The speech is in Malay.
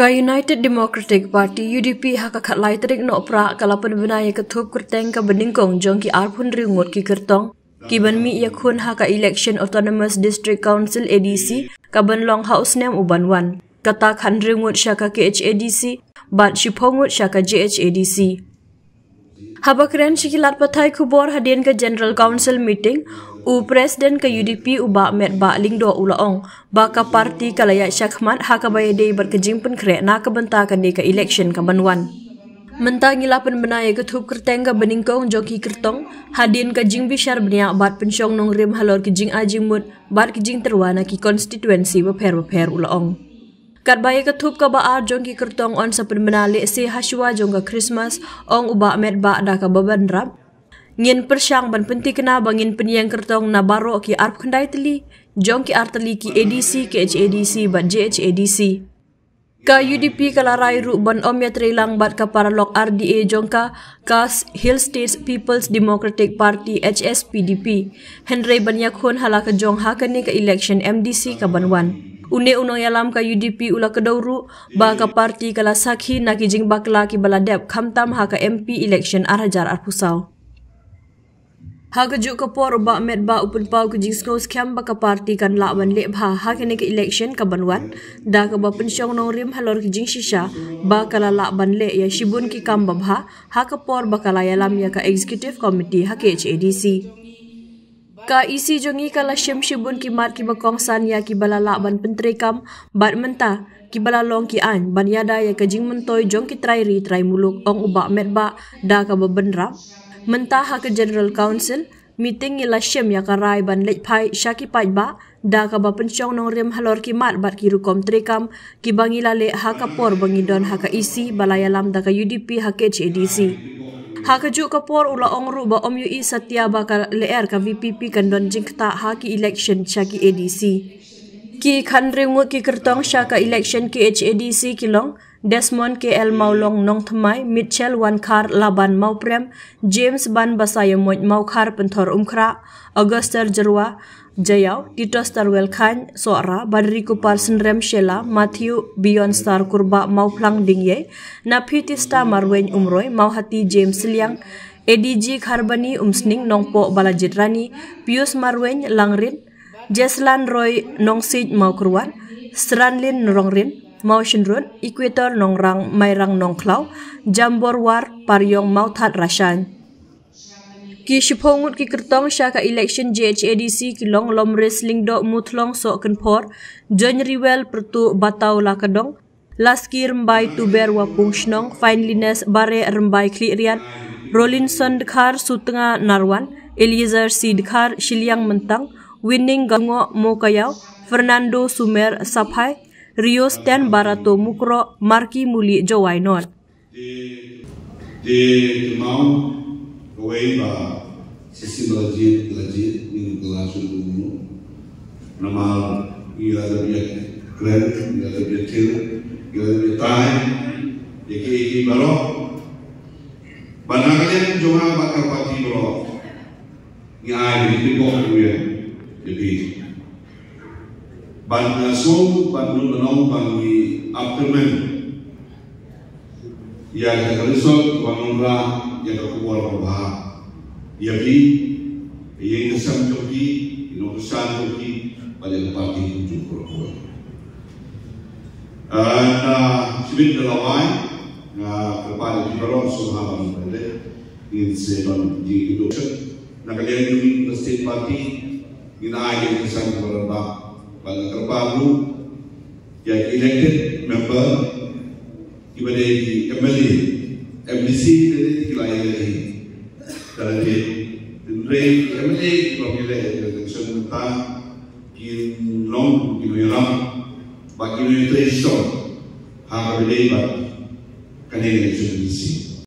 Ka United Democratic Party UDP haka khatlai tarik no pra kalapan benaya ketup kerteng ka beningkong jong ki arpun ringut ki kertong ki banmi yakun haka election autonomous district council ADC ka banlong house nem uban wan kata khan ringut syaka KHADC bat shipongut syaka JHADC. Habakren shikilat pathai kubor hadin ke General Council meeting u Presiden ke UDP uba met ba lingdo ulaong baka parti kalaya syakmat haka bayade berkejing penkre na kebentakan di ke election ke banwan. Mentang ilapan benaya ketup kerteng ke beningkong joki kertong hadin ke jing bishar benia bat pensyong nong rim halor kejing ajimut bat kejing terwana ki konstituensi beper ulaong. Kat baya ketup ka baar jong ki kertong on sa penbenali si haswa jong ka Christmas ong uba met ba da ka baban rap. Ngin persyang ban penti kena bangin penyang kertong na baro ki arp kendai teli jong ki arteli ki ADC ke HADC bat JHADC. Ka UDP kalarai ru ban om ya trilang bat ka paralok RDA jong ka Hill States People's Democratic Party HSPDP. Henry ban yakhun halaka jong hakani ka election MDC ka banwan. Une unong yalam ka UDP ula kedauru ba ka parti kala sakhi na ki jing bakla ki baladep khamtam ha ka MP election arhajar arpusau. Ha ka juk ka por ba met ba upun pau ki jing skos kham ba ka parti kan la ban le bha ha ka ne ka election ka banwan da ka ba pensyong nong rim halor ki jing shisha ba kala la ban le ya shibun ki kam ba bha ha ka por ba kala yalam ya ka executive committee ha ke HADC. Ka isi jongi kala shibun ki mat ki bakong san ya ki balala ban pentrekam bat menta ki balalong ki an ban yada ya ka jing mentoy jong ki trai muluk ong uba met ba da ka bebenra menta ha ka General Council meeting ila shem ya ka rai ban lech pai syaki pai ba da ka ba pensyong nong rem halor ki mat bat ki rukom trekam ki bangila le ha ka por bangidon ha ka isi balayalam da ka UDP ha ke HADC. Haka juk kapor ula ongru ba om UI Satya bakal leer ka VPP kandon jingkta haki election syaki ADC. Ki khan ringut ki kertong syaka election ki HADC kilong Desmond KL Maulong Nong Thamai Mitchell Wankar Laban Mauprem James Ban Basaya Moj Maukar Penthor Umkra Auguster Jerwa Jayau Tito Starwell Khan Soara Badri Kupar Senrem Shela Matthew Beyond Star Kurba Mauplang Dingye Napiti Star Marwen Umroy Mauhati James Liang ADG Kharbani Umsning Nongpo Balajit Rani Pius Marwen Langrin Jeslan Roy Nongsij Maukurwan Stranlin Nongrin Maushinrun Equator Nongrang Mairang Nongklau Jambor War Paryong Mauthat Rashan. Ki shipongut ki kertong syaka election JHADC kilong lom wrestling do mutlong so kenpor John Riwel pertu batau lakadong Laski rembai tuber wapung shnong Finelines bare rembai klirian Rolinson dekhar sutenga narwan Eliezer si dekhar shiliang mentang Winning gango mokayau Fernando Sumer Sapai Rio Stan Barato Mukro Marki Muli Jawai non Kawai ba sisi lajit ini kelasun dulu nama ia lebih keren ia lebih kecil ia lebih tay iki balok banaknya cuma bakal pati balok ni ai di bawah dia jadi ban langsung ban menong bagi afterman yang resort bangunra yang keluar bahwa ia beli ia kesam joki inosan joki pada parti tujuh perempuan. Sebelum terlawai kepada Ibarat Suhaban pada in seban di education nak kalian di state party ina ada kesam berubah pada terbaru yang elected member ibadah di MLA MDC dari wilayah ini. Kalau di MLA pemilih election mentang kin long inoyam bagi inoyam tradisional harga beli bagi election MDC.